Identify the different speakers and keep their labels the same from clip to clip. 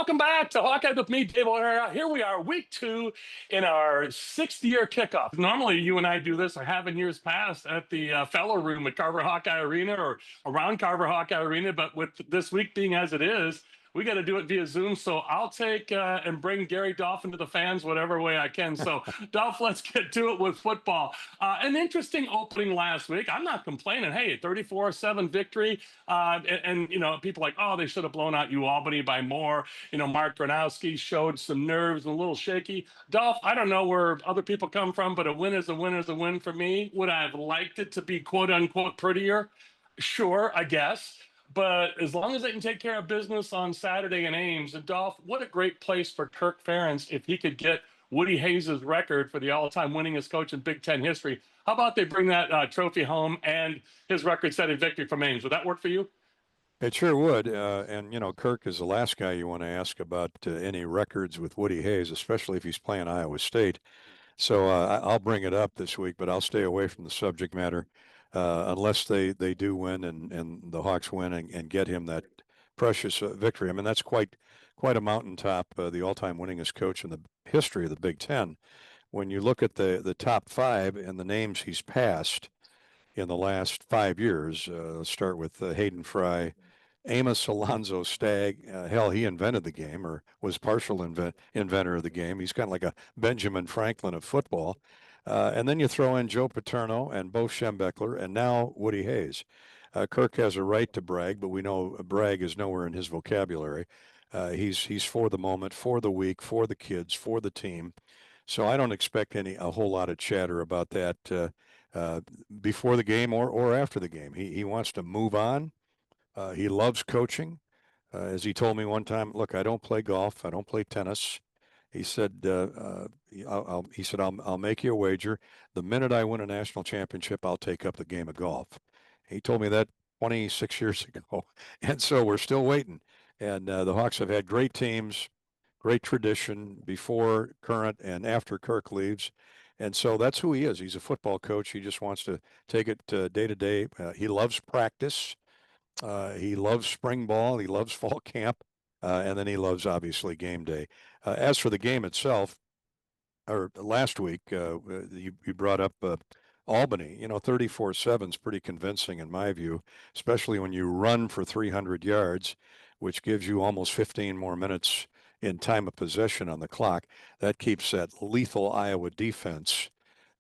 Speaker 1: Welcome back to Hawkeye with me, Dave O'Hara. Here we are, week 2 in our 6th-year kickoff. Normally, you and I do this, or have in years past, at the Fellow Room at Carver Hawkeye Arena or around Carver Hawkeye Arena. But with this week being as it is, we got to do it via Zoom. So I'll take and bring Gary Dolphin to the fans whatever way I can. So, Dolph, let's get to it with football. An interesting opening last week. I'm not complaining. Hey, 34-7 victory. And, you know, people like, oh, they should have blown out Albany by more. You know, Mark Gronowski showed some nerves and a little shaky. Dolph, I don't know where other people come from, but a win is a win is a win for me. Would I have liked it to be quote unquote prettier? Sure, I guess. But as long as they can take care of business on Saturday in Ames, and Dolph, what a great place for Kirk Ferentz if he could get Woody Hayes' record for the all-time winningest coach in Big Ten history. How about they bring that trophy home and his record-setting victory from Ames? Would that work for you?
Speaker 2: It sure would. And, you know, Kirk is the last guy you want to ask about any records with Woody Hayes, especially if he's playing Iowa State. So I'll bring it up this week, but I'll stay away from the subject matter unless they do win and the Hawks win and get him that precious victory. I mean, that's quite a mountaintop, the all-time winningest coach in the history of the Big Ten. When you look at the top 5 and the names he's passed in the last 5 years, let's start with Hayden Fry, Amos Alonzo Stagg. Hell, he invented the game, or was partial inventor of the game. He's kind of like a Benjamin Franklin of football. And then you throw in Joe Paterno and Bo Schembechler, and now Woody Hayes. Kirk has a right to brag, but we know brag is nowhere in his vocabulary. He's for the moment, for the week, for the kids, for the team. So I don't expect a whole lot of chatter about that before the game or after the game. He wants to move on. He loves coaching. As he told me one time, look, I don't play golf. I don't play tennis. He said, I'll make you a wager. The minute I win a national championship, I'll take up the game of golf. He told me that 26 years ago. And so we're still waiting. And the Hawks have had great teams, great tradition before, current, and after Kirk leaves. And so that's who he is. He's a football coach. He just wants to take it day to day. He loves practice. He loves spring ball. He loves fall camp. And then he loves, obviously, game day. As for the game itself, or last week, you brought up Albany. You know, 34-7 is pretty convincing in my view, especially when you run for 300 yards, which gives you almost 15 more minutes in time of possession on the clock. That keeps that lethal Iowa defense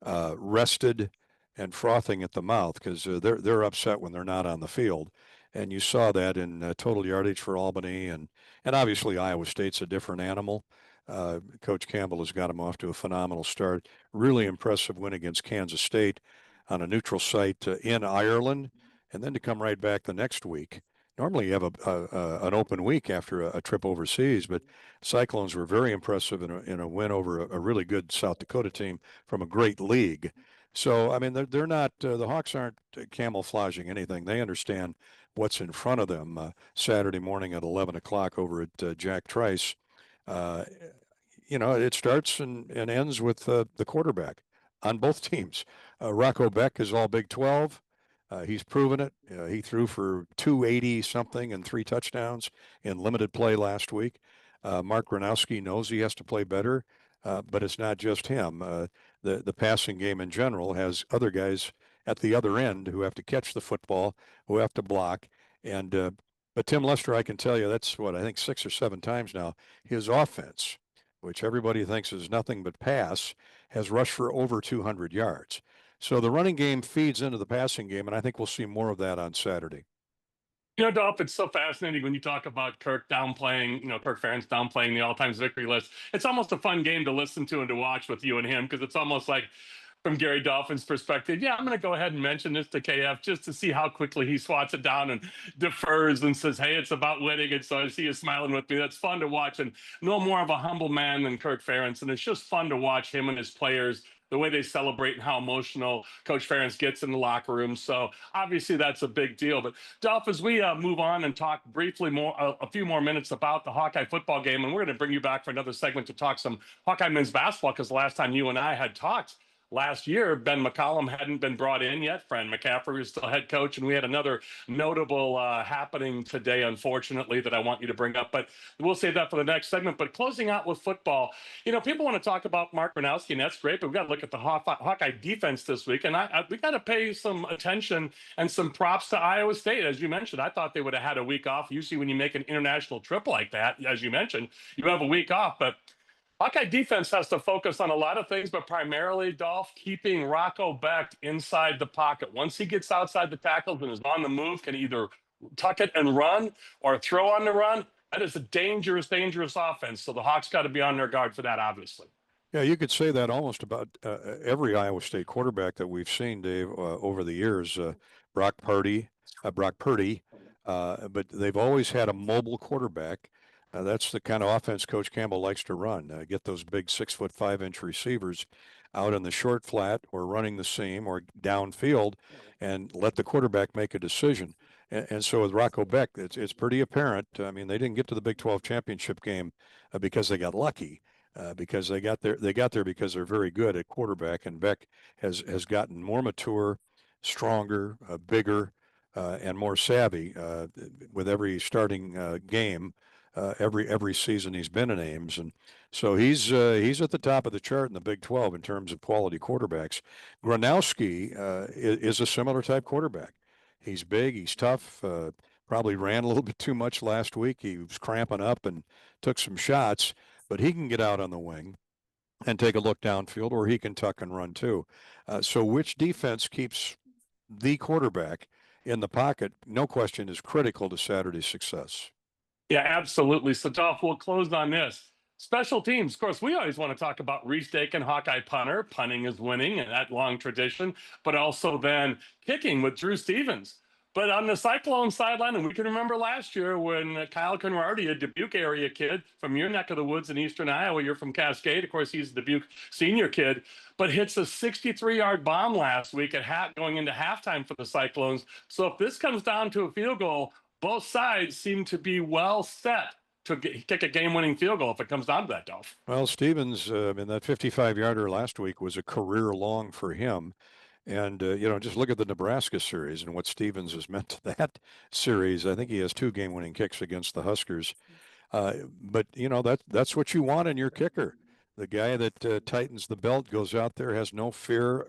Speaker 2: rested and frothing at the mouth because they're upset when they're not on the field. And you saw that in total yardage for Albany, and obviously Iowa State's a different animal. Coach Campbell has got them off to a phenomenal start. Really impressive win against Kansas State on a neutral site in Ireland, and then to come right back the next week. Normally you have an open week after a trip overseas, but Cyclones were very impressive in a win over a really good South Dakota team from a great league. So, I mean, they're not, the Hawks aren't camouflaging anything. They understand what's in front of them Saturday morning at 11 o'clock over at Jack Trice. You know, it starts and ends with the quarterback on both teams. Rocco Becht is all Big 12. He's proven it. He threw for 280 something and 3 touchdowns in limited play last week. Mark Gronowski knows he has to play better, but it's not just him. The passing game in general has other guys at the other end who have to catch the football, who have to block. And but Tim Lester, I can tell you, that's what I think 6 or 7 times now. His offense, which everybody thinks is nothing but pass, has rushed for over 200 yards. So the running game feeds into the passing game, and I think we'll see more of that on Saturday.
Speaker 1: You know, Dolph, it's so fascinating when you talk about Kirk downplaying, Kirk Ferentz downplaying the all-time victory list. It's almost a fun game to listen to and to watch with you and him, because it's almost like, from Gary Dolphin's perspective, yeah, I'm going to go ahead and mention this to KF just to see how quickly he swats it down and defers and says, hey, it's about winning. And so I see you smiling with me. That's fun to watch, and no more of a humble man than Kirk Ferentz. And it's just fun to watch him and his players, the way they celebrate and how emotional Coach Ferentz gets in the locker room. So obviously that's a big deal. But Dolph, as we move on and talk briefly a few more minutes about the Hawkeye football game, and we're going to bring you back for another segment to talk some Hawkeye men's basketball, because the last time you and I had talked last year, Ben McCollum hadn't been brought in yet. Fran McCaffery was still head coach, and we had another notable happening today, unfortunately, that I want you to bring up. But we'll save that for the next segment. But closing out with football, people want to talk about Mark Gronowski, and that's great. But we've got to look at the Hawkeye defense this week, and we got to pay some attention and some props to Iowa State. As you mentioned, I thought they would have had a week off. Usually, when you make an international trip like that, as you mentioned, you have a week off, but Hawkeye defense has to focus on a lot of things, but primarily, Dolph, keeping Rocco Becht inside the pocket. Once he gets outside the tackles and is on the move, can either tuck it and run or throw on the run. That is a dangerous, dangerous offense. So the Hawks got to be on their guard for that, obviously.
Speaker 2: Yeah, you could say that almost about every Iowa State quarterback that we've seen, Dave, over the years. Brock Purdy, but they've always had a mobile quarterback. That's the kind of offense Coach Campbell likes to run. Get those big 6'5" receivers out in the short flat or running the seam or downfield, and let the quarterback make a decision. And so with Rocco Becht, it's pretty apparent. I mean, they didn't get to the Big 12 championship game because they got lucky. Because they got there because they're very good at quarterback, and Becht has gotten more mature, stronger, bigger, and more savvy with every starting game. Every season he's been in Ames, and so he's at the top of the chart in the Big 12 in terms of quality quarterbacks. Gronowski is a similar type quarterback. He's big, he's tough. Probably ran a little bit too much last week. He was cramping up and took some shots, but he can get out on the wing and take a look downfield, or he can tuck and run too. So which defense keeps the quarterback in the pocket, no question, is critical to Saturday's success.
Speaker 1: Yeah, absolutely. So, Dolph, we'll close on this. Special teams. Of course, we always want to talk about Reese Dakin, Hawkeye punter. Punting is winning, and that long tradition, but also then kicking with Drew Stevens. But on the Cyclone sideline, and we can remember last year when Kyle Conrarty, a Dubuque area kid from your neck of the woods in eastern Iowa, you're from Cascade. Of course, he's a Dubuque senior kid, but hits a 63-yard bomb last week at going into halftime for the Cyclones. So if this comes down to a field goal, both sides seem to be well set to kick a game-winning field goal if it comes down to that, Dolph.
Speaker 2: Well, Stevens, in that 55-yarder last week was a career long for him. And, just look at the Nebraska series and what Stevens has meant to that series. I think he has 2 game-winning kicks against the Huskers. But, that's what you want in your kicker. The guy that tightens the belt, goes out there, has no fear.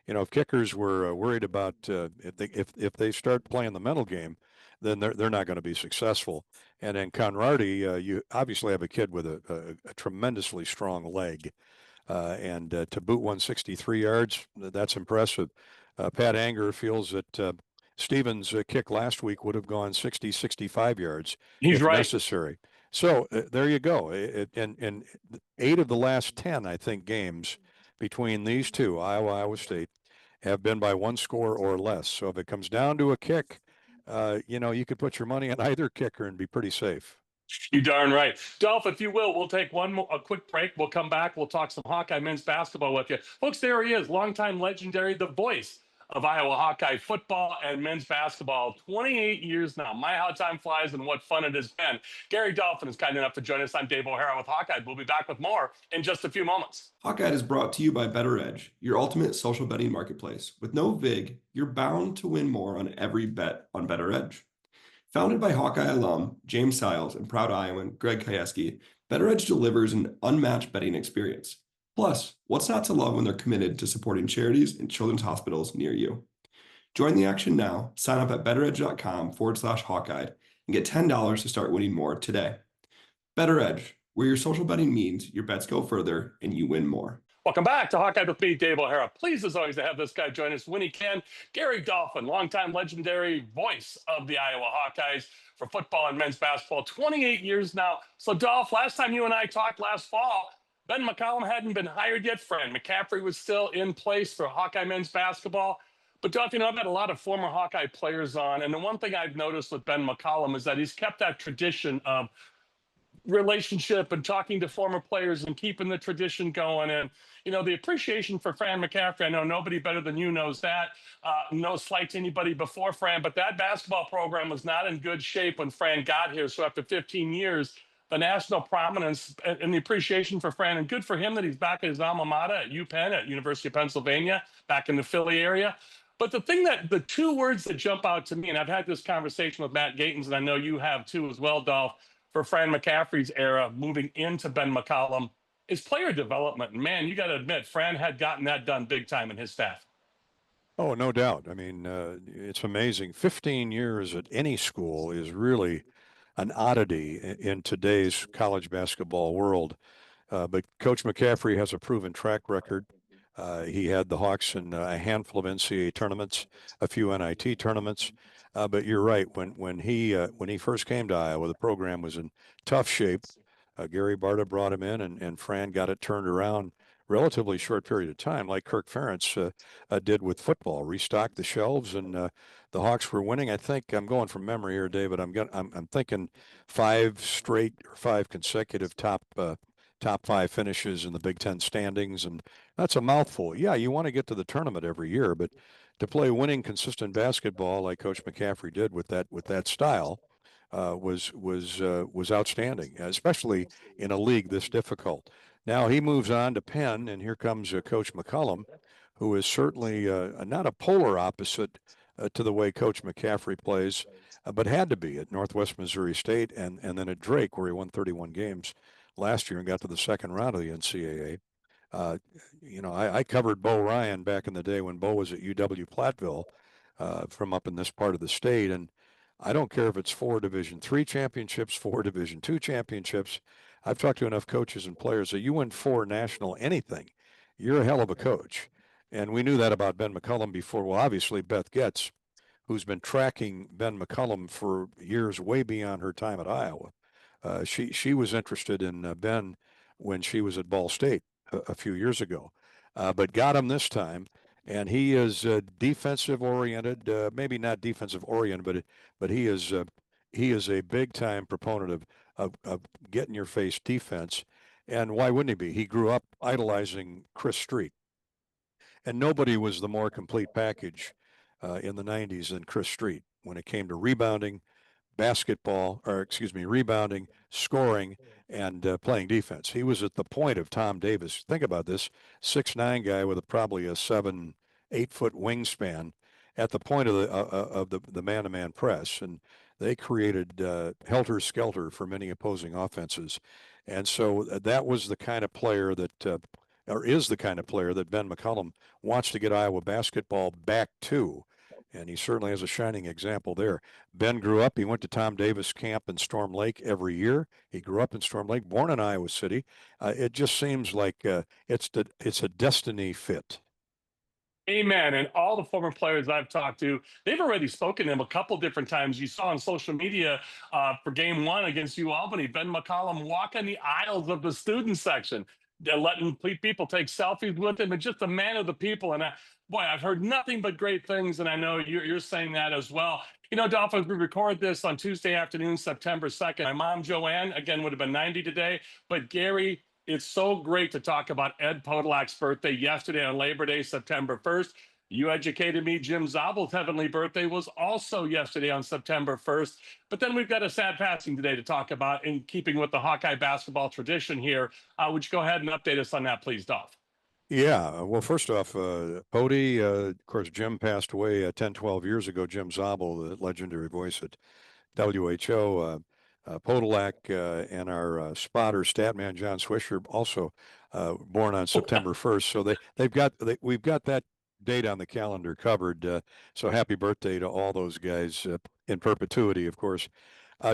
Speaker 2: If kickers were worried about if they start playing the mental game, then they're not going to be successful. And then Conrarty, you obviously have a kid with a tremendously strong leg. And to boot 163 yards, that's impressive. Pat Anger feels that Stevens' kick last week would have gone 60, 65 yards
Speaker 1: if
Speaker 2: necessary. So there you go. In 8 of the last 10, I think, games between these two, Iowa State, have been by 1 score or less. So if it comes down to a kick, you could put your money on either kicker and be pretty safe.
Speaker 1: You darn right. Dolph, if you will, we'll take a quick break. We'll come back. We'll talk some Hawkeye men's basketball with you. Folks, there he is, longtime legendary, the voice of Iowa Hawkeye football and men's basketball. 28 years now. My, how time flies and what fun it has been. Gary Dolphin is kind enough to join us. I'm Dave O'Hara with Hawkeye. We'll be back with more in just a few moments.
Speaker 3: Hawkeye is brought to you by Better Edge, your ultimate social betting marketplace. With no VIG, you're bound to win more on every bet on Better Edge. Founded by Hawkeye alum James Siles and proud Iowan Greg Kajewski, Better Edge delivers an unmatched betting experience. Plus, what's not to love when they're committed to supporting charities and children's hospitals near you? Join the action now. Sign up at betteredge.com/Hawkeye and get $10 to start winning more today. Better Edge, where your social betting means your bets go further and you win more.
Speaker 1: Welcome back to Hawkeye with me, Dave O'Hara. Pleased as always to have this guy join us when he can. Gary Dolphin, longtime legendary voice of the Iowa Hawkeyes for football and men's basketball, 28 years now. So, Dolph, last time you and I talked last fall, Ben McCollum hadn't been hired yet. Fran McCaffery was still in place for Hawkeye men's basketball. But, Dolph, I've had a lot of former Hawkeye players on, and the one thing I've noticed with Ben McCollum is that he's kept that tradition of relationship and talking to former players and keeping the tradition going. And, the appreciation for Fran McCaffery, I know nobody better than you knows that. No slight to anybody before Fran, but that basketball program was not in good shape when Fran got here. So after 15 years, the national prominence and the appreciation for Fran, and good for him that he's back at his alma mater at UPenn, at University of Pennsylvania, back in the Philly area. But the two words that jump out to me, and I've had this conversation with Matt Gatens, and I know you have too as well, Dolph, for Fran McCaffery's era, moving into Ben McCollum, is player development. And man, you got to admit, Fran had gotten that done big time in his staff.
Speaker 2: Oh, no doubt. I mean, it's amazing. 15 years at any school is really an oddity in today's college basketball world. But Coach McCaffery has a proven track record. He had the Hawks in a handful of NCAA tournaments, a few NIT tournaments. But you're right. When he first came to Iowa, the program was in tough shape. Gary Barta brought him in, and Fran got it turned around relatively short period of time, like Kirk Ferentz did with football, restocked the shelves, and the Hawks were winning. I think I'm going from memory here, David. I'm thinking 5 consecutive top 5 finishes in the Big Ten standings, and that's a mouthful. Yeah, you want to get to the tournament every year, but to play winning, consistent basketball like Coach McCaffery did with that style was outstanding, especially in a league this difficult. Now he moves on to Penn, and here comes Coach McCollum, who is certainly not a polar opposite to the way Coach McCaffery plays, but had to be at Northwest Missouri State and then at Drake, where he won 31 games last year and got to the second round of the NCAA. I covered Bo Ryan back in the day when Bo was at UW Platteville from up in this part of the state, and I don't care if it's 4 Division III championships, 4 Division II championships. I've talked to enough coaches and players that you win 4 national anything, you're a hell of a coach. And we knew that about Ben McCollum before. Well, obviously, Beth Getz, who's been tracking Ben McCollum for years way beyond her time at Iowa. She was interested in Ben when she was at Ball State a few years ago, but got him this time. And he is defensive oriented, maybe not defensive oriented, but he is a big time proponent of getting your face defense. And why wouldn't he be? He grew up idolizing Chris Street, and nobody was the more complete package in the 90s than Chris Street when it came to rebounding, rebounding, scoring, and playing defense. He was at the point of Tom Davis. Think about this: 6'9" guy with probably a 7-8 foot wingspan, at the point of the man-to-man press, and they created helter-skelter for many opposing offenses. And so that was the kind of player that, or is the kind of player that Ben McCollum wants to get Iowa basketball back to. And he certainly has a shining example there. Ben grew up, he went to Tom Davis camp in Storm Lake every year. He grew up in Storm Lake, born in Iowa City. It just seems like it's a destiny fit.
Speaker 1: Amen. And all the former players I've talked to, they've already spoken to him a couple different times. You saw on social media for game 1 against UAlbany, Ben McCollum walking the aisles of the student section, letting people take selfies with him, and just a man of the people. And I've heard nothing but great things, and I know you're saying that as well. You know, Dolph, as we record this on Tuesday afternoon, September 2nd, my mom, Joanne, again, would have been 90 today, but Gary, it's so great to talk about Ed Podolak's birthday yesterday on Labor Day, September 1st. You educated me. Jim Zabel's heavenly birthday was also yesterday on September 1st. But then we've got a sad passing today to talk about in keeping with the Hawkeye basketball tradition here. Would you go ahead and update us on that, please, Dolph?
Speaker 2: Yeah, well, first off, Pody, of course, Jim passed away 10, 12 years ago. Jim Zabel, the legendary voice at WHO. Podolak and our spotter, Statman John Swisher, also born on September 1st. So we've got that date on the calendar covered. So happy birthday to all those guys in perpetuity, of course.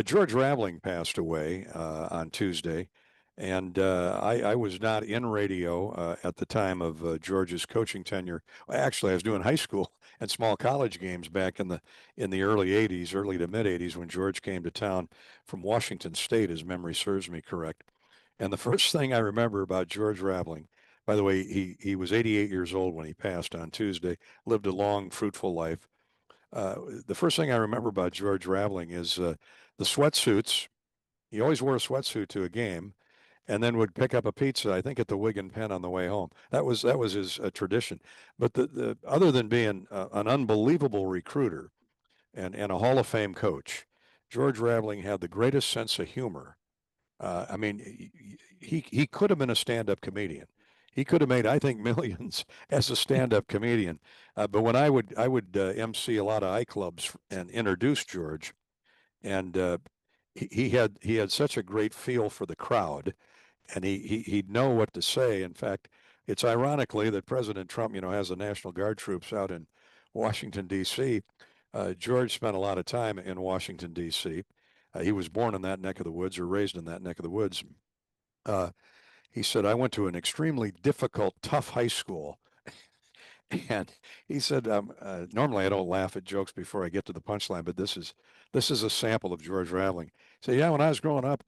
Speaker 2: George Raveling passed away on Tuesday, and I was not in radio at the time of George's coaching tenure. Actually, I was doing high school and small college games back in the early 80s, early to mid 80s, when George came to town from Washington State, as memory serves me correct. And the first thing I remember about George Raveling, by the way, he was 88 years old when he passed on Tuesday, lived a long, fruitful life. The first thing I remember about George Raveling is the sweatsuits. He always wore a sweatsuit to a game, and then would pick up a pizza, I think, at the Wigan Pen on the way home. That was his tradition. But the other than being an unbelievable recruiter and a Hall of Fame coach, George Raveling had the greatest sense of humor I mean, he could have been a stand-up comedian. He could have made, I think, millions as a stand-up comedian. But when I would MC a lot of iClubs and introduce George, and he had such a great feel for the crowd, and he'd know what to say. In fact, it's ironically that President Trump, has the National Guard troops out in Washington, D.C. George spent a lot of time in Washington, D.C. He was born in that neck of the woods or raised in that neck of the woods. He said, I went to an extremely difficult, tough high school. And he said, normally I don't laugh at jokes before I get to the punchline, but this is a sample of George Raveling. He said, yeah, when I was growing up,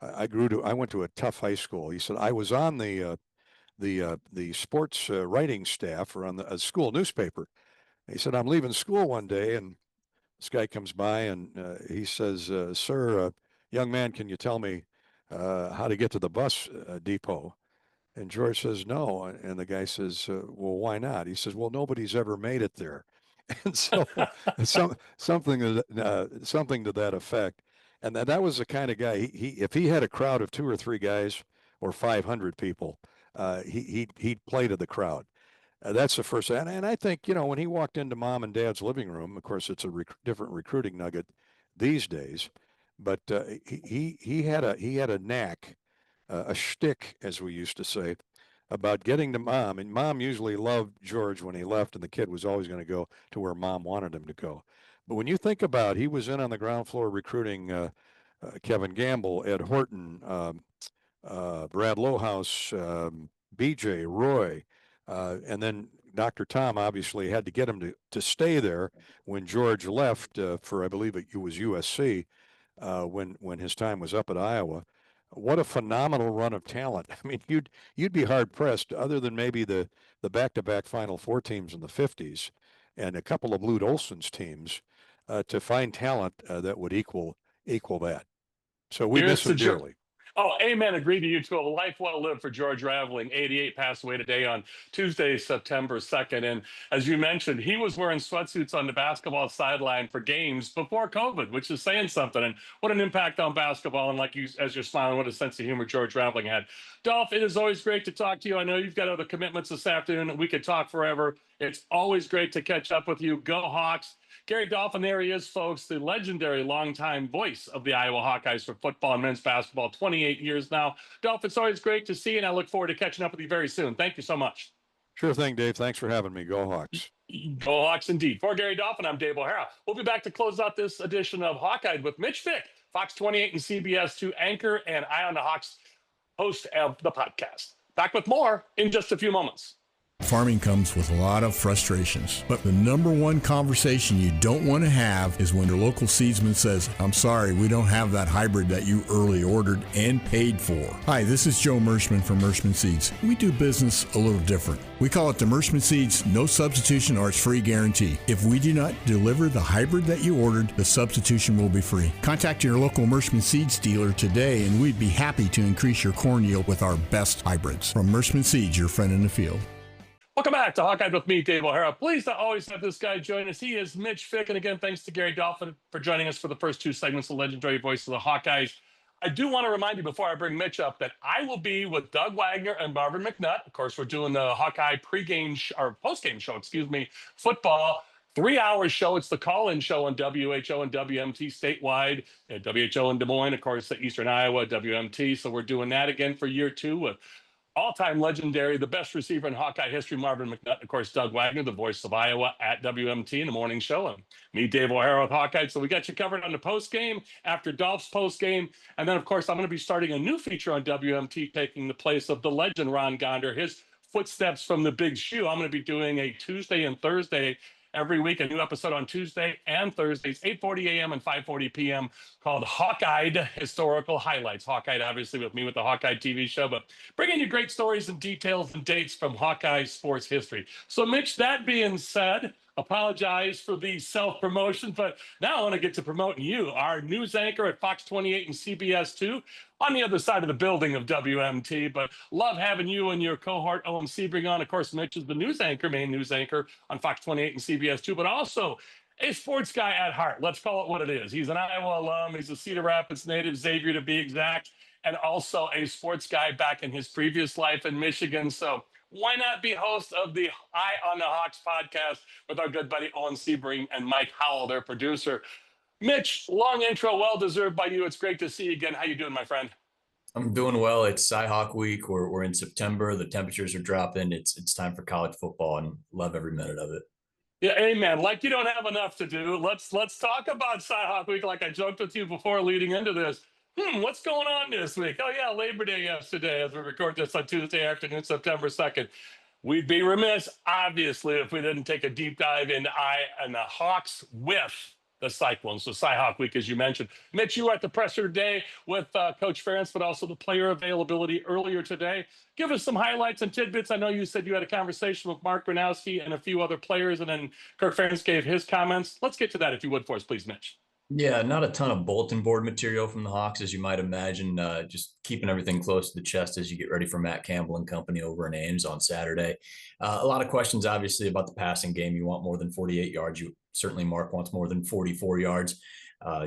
Speaker 2: I went to a tough high school. He said, I was on the sports writing staff or on a school newspaper. He said, I'm leaving school one day, and this guy comes by and he says, sir, young man, can you tell me how to get to the bus depot? And George says, no. And the guy says, well, why not? He says, well, nobody's ever made it there. And so something to that effect. And that was the kind of guy, if he had a crowd of 2 or 3 guys or 500 people, he'd play to the crowd. That's the first. And I think, when he walked into mom and dad's living room, of course, it's a different recruiting nugget these days, but he had a knack, a shtick, as we used to say, about getting to mom. And mom usually loved George when he left, and the kid was always going to go to where mom wanted him to go. But when you think about, he was in on the ground floor recruiting Kevin Gamble, Ed Horton, Brad Lohaus, BJ, Roy, and then Dr. Tom obviously had to get him to stay there when George left for, I believe it was USC, when his time was up at Iowa. What a phenomenal run of talent. I mean, you'd be hard pressed, other than maybe the back-to-back Final Four teams in the 50s and a couple of Lute Olson's teams, to find talent that would equal that. So we miss him dearly.
Speaker 1: Oh, amen. Agree to you too. A life well lived for George Raveling. 88, passed away today on Tuesday, September 2nd. And as you mentioned, he was wearing sweatsuits on the basketball sideline for games before COVID, which is saying something. And what an impact on basketball. And like you, as you're smiling, what a sense of humor George Raveling had. Dolph, it is always great to talk to you. I know you've got other commitments this afternoon. We could talk forever. It's always great to catch up with you. Go Hawks. Gary Dolphin, there he is, folks, the legendary longtime voice of the Iowa Hawkeyes for football and men's basketball, 28 years now. Dolphin, it's always great to see you, and I look forward to catching up with you very soon. Thank you so much.
Speaker 2: Sure thing, Dave. Thanks for having me. Go Hawks.
Speaker 1: Go Hawks indeed. For Gary Dolphin, I'm Dave O'Hara. We'll be back to close out this edition of Hawkeyed with Mitch Fick, Fox 28 and CBS 2 anchor and Eye on the Hawks host of the podcast. Back with more in just a few moments.
Speaker 4: Farming comes with a lot of frustrations, but the number one conversation you don't want to have is when your local seedsman says, I'm sorry, we don't have that hybrid that you early ordered and paid for. Hi, this is Joe Mershman from Mershman Seeds. We do business a little different. We call it the Mershman Seeds no substitution or it's free guarantee. If we do not deliver the hybrid that you ordered, the substitution will be free. Contact your local Mershman Seeds dealer today and we'd be happy to increase your corn yield with our best hybrids. From Mershman Seeds, your friend in the field.
Speaker 1: Welcome back to Hawkeye with me, Dave O'Hara. Pleased to always have this guy join us. He is Mitch Fick. And again, thanks to Gary Dolphin for joining us for the first 2 segments of Legendary Voice of the Hawkeyes. I do want to remind you before I bring Mitch up that I will be with Doug Wagner and Marvin McNutt. Of course, we're doing the Hawkeye or postgame show, football. 3-hour show. It's the call-in show on WHO and WMT statewide. WHO in Des Moines, of course, Eastern Iowa, WMT. So we're doing that again for year 2 with all-time legendary, the best receiver in Hawkeye history, Marvin McNutt. Of course, Doug Wagner, the voice of Iowa at WMT in the morning show. And me, Dave O'Hara with Hawkeye. So we got you covered on the post-game, after Dolph's post-game. And then, of course, I'm going to be starting a new feature on WMT, taking the place of the legend Ron Gonder, his footsteps from the big shoe. I'm going to be doing a Tuesday and Thursday every week, a new episode on Tuesday and Thursdays, 8:40 a.m. and 5:40 p.m. called Hawkeyed Historical Highlights. Hawkeyed, obviously, with me with the Hawkeye TV show, but bringing you great stories and details and dates from Hawkeye sports history. So, Mitch, that being said, apologize for the self-promotion, but now I want to get to promoting you, our news anchor at Fox 28 and CBS 2, on the other side of the building of WMT. But love having you and your cohort OMC bring on. Of course, Mitch is the news anchor, main news anchor on Fox 28 and CBS 2, but also a sports guy at heart. Let's call it what it is. He's an Iowa alum. He's a Cedar Rapids native, Xavier to be exact. and also a sports guy back in his previous life in Michigan. So why not be host of the Eye on the Hawks podcast with our good buddy Owen Sebring and Mike Howell, their producer. Mitch, long intro, well-deserved by you. It's great to see you again. How you doing, my friend?
Speaker 5: I'm doing well. It's Cy-Hawk week. We're in September. The temperatures are dropping. It's time for college football, and love every minute of it.
Speaker 1: Yeah, amen. Like you don't have enough to do. Let's talk about Cy-Hawk week. Like I joked with you before leading into this. What's going on this week? Oh yeah, Labor Day yesterday as we record this on Tuesday afternoon, September 2nd. We'd be remiss, obviously, if we didn't take a deep dive into the Hawks with the Cyclones. So Cy-Hawk week, as you mentioned. Mitch, you were at the presser today with Coach Ferentz, but also the player availability earlier today. Give us some highlights and tidbits. I know you said you had a conversation with Mark Gronowski and a few other players, and then Kirk Ferentz gave his comments. Let's get to that, if you would, for us, please, Mitch.
Speaker 5: Yeah, not a ton of bulletin board material from the Hawks, as you might imagine. Just keeping everything close to the chest as you get ready for Matt Campbell and company over in Ames on Saturday. A lot of questions, obviously, about the passing game. You want more than 48 yards. Certainly Mark wants more than 44 yards.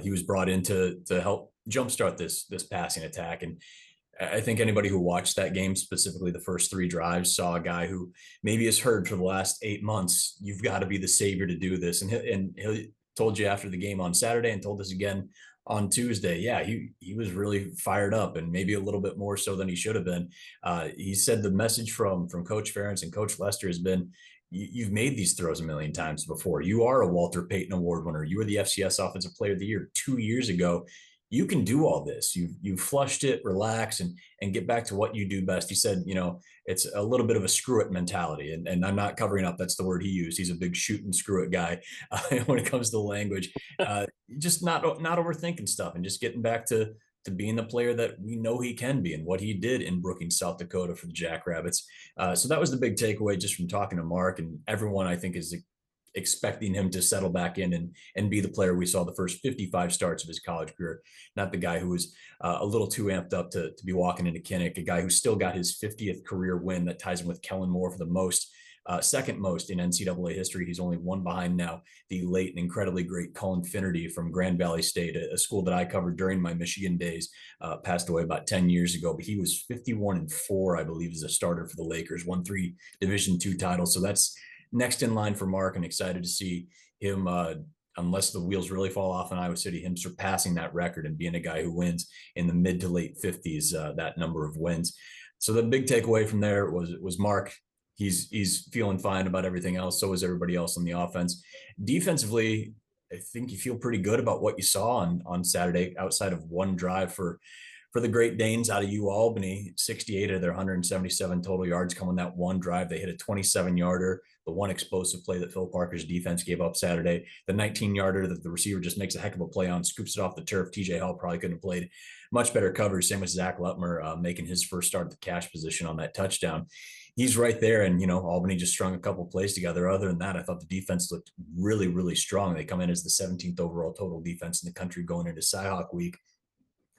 Speaker 5: He was brought in to help jumpstart this passing attack. And I think anybody who watched that game, specifically the first 3 drives, saw a guy who maybe has heard for the last 8 months, you've got to be the savior to do this. And he told you after the game on Saturday and told us again on Tuesday. Yeah, he was really fired up, and maybe a little bit more so than he should have been. He said the message from Coach Ferentz and Coach Lester has been, you've made these throws a million times before. You are a Walter Payton Award winner. You were the FCS Offensive Player of the Year 2 years ago. You can do all this. You've flushed it, relax, and get back to what you do best. He said, it's a little bit of a screw it mentality, and I'm not covering up. That's the word he used. He's a big shoot and screw it guy when it comes to the language. Just not overthinking stuff and just getting back to being the player that we know he can be and what he did in Brookings, South Dakota for the Jackrabbits. So that was the big takeaway just from talking to Mark, and everyone I think is expecting him to settle back in and be the player we saw the first 55 starts of his college career, not the guy who was a little too amped up to be walking into Kinnick, a guy who still got his 50th career win that ties him with Kellen Moore for the most, second most in NCAA history. He's only one behind now the late and incredibly great Cullen Finnerty from Grand Valley State, a school that I covered during my Michigan days, passed away about 10 years ago, but he was 51-4, I believe, as a starter for the Lakers, won 3 Division II titles. So that's next in line for Mark, and excited to see him, unless the wheels really fall off in Iowa City, him surpassing that record and being a guy who wins in the mid to late 50s, that number of wins. So the big takeaway from there was Mark. He's feeling fine about everything else. So is everybody else on the offense. Defensively, I think you feel pretty good about what you saw on Saturday, outside of one drive for the Great Danes out of Albany. 68 of their 177 total yards come on that one drive. They hit a 27-yarder, the one explosive play that Phil Parker's defense gave up Saturday, the 19-yarder that the receiver just makes a heck of a play on, scoops it off the turf. TJ Hall probably couldn't have played much better coverage. Same with Zach Lutmer making his first start at the cash position on that touchdown. He's right there. And, Albany just strung a couple plays together. Other than that, I thought the defense looked really, really strong. They come in as the 17th overall total defense in the country going into Cy-Hawk week.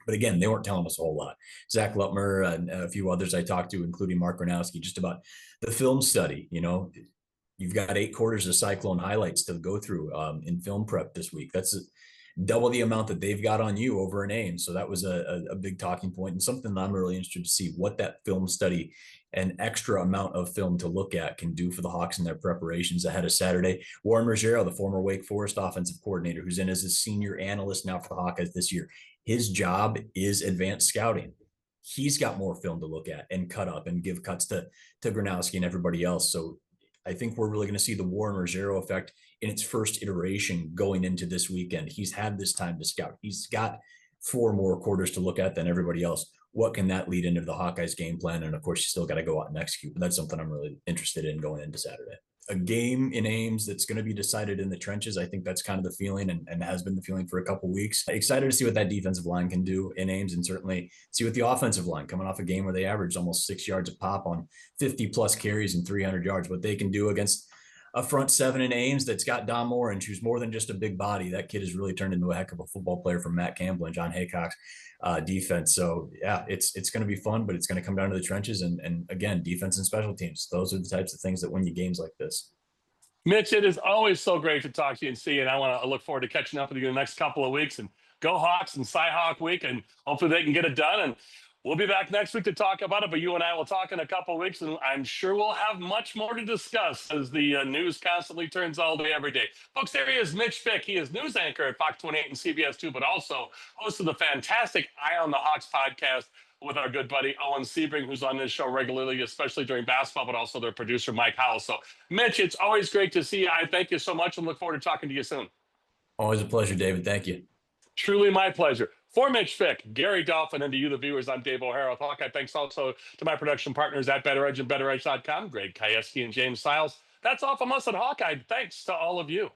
Speaker 5: But again, they weren't telling us a whole lot. Zach Lutmer and a few others I talked to, including Mark Gronowski, just about the film study. You've got 8 quarters of Cyclone highlights to go through in film prep this week. That's double the amount that they've got on you over in Ames. So that was a big talking point, and something that I'm really interested to see what that film study and extra amount of film to look at can do for the Hawks in their preparations ahead of Saturday. Warren Ruggiero, the former Wake Forest offensive coordinator, who's in as a senior analyst now for the Hawkeyes this year, his job is advanced scouting. He's got more film to look at and cut up and give cuts to Gronowski and everybody else. So I think we're really going to see the Warren Ruggiero effect in its first iteration going into this weekend. He's had this time to scout. He's got 4 more quarters to look at than everybody else. What can that lead into the Hawkeyes game plan? And of course, you still got to go out and execute. But that's something I'm really interested in going into Saturday. A game in Ames that's going to be decided in the trenches. I think that's kind of the feeling and has been the feeling for a couple of weeks. Excited to see what that defensive line can do in Ames, and certainly see what the offensive line, coming off a game where they averaged almost 6 yards a pop on 50 plus carries and 300 yards, what they can do against a front 7 in Ames that's got Don Moran, who's more than just a big body. That kid has really turned into a heck of a football player from Matt Campbell and John Haycock's defense. So yeah, it's going to be fun, but it's going to come down to the trenches. And again, defense and special teams. Those are the types of things that win you games like this.
Speaker 1: Mitch, it is always so great to talk to you and see you. And I look forward to catching up with you in the next couple of weeks. And go Hawks and Cy-Hawk week. And hopefully they can get it done. And We'll be back next week to talk about it, but you and I will talk in a couple of weeks, and I'm sure we'll have much more to discuss as the news constantly turns all day, every day. Folks, there he is, Mitch Fick. He is news anchor at Fox 28 and CBS 2, but also host of the fantastic Eye on the Hawks podcast with our good buddy Owen Sebring, who's on this show regularly, especially during basketball, but also their producer, Mike Howell. So, Mitch, it's always great to see you. I thank you so much and look forward to talking to you soon.
Speaker 5: Always a pleasure, David. Thank you.
Speaker 1: Truly my pleasure. For Mitch Fick, Gary Dolphin, and to you, the viewers, I'm Dave O'Hara with Hawkeye. Thanks also to my production partners at Better Edge and BetterEdge.com, Greg Kajewski and James Siles. That's all from us at Hawkeye. Thanks to all of you.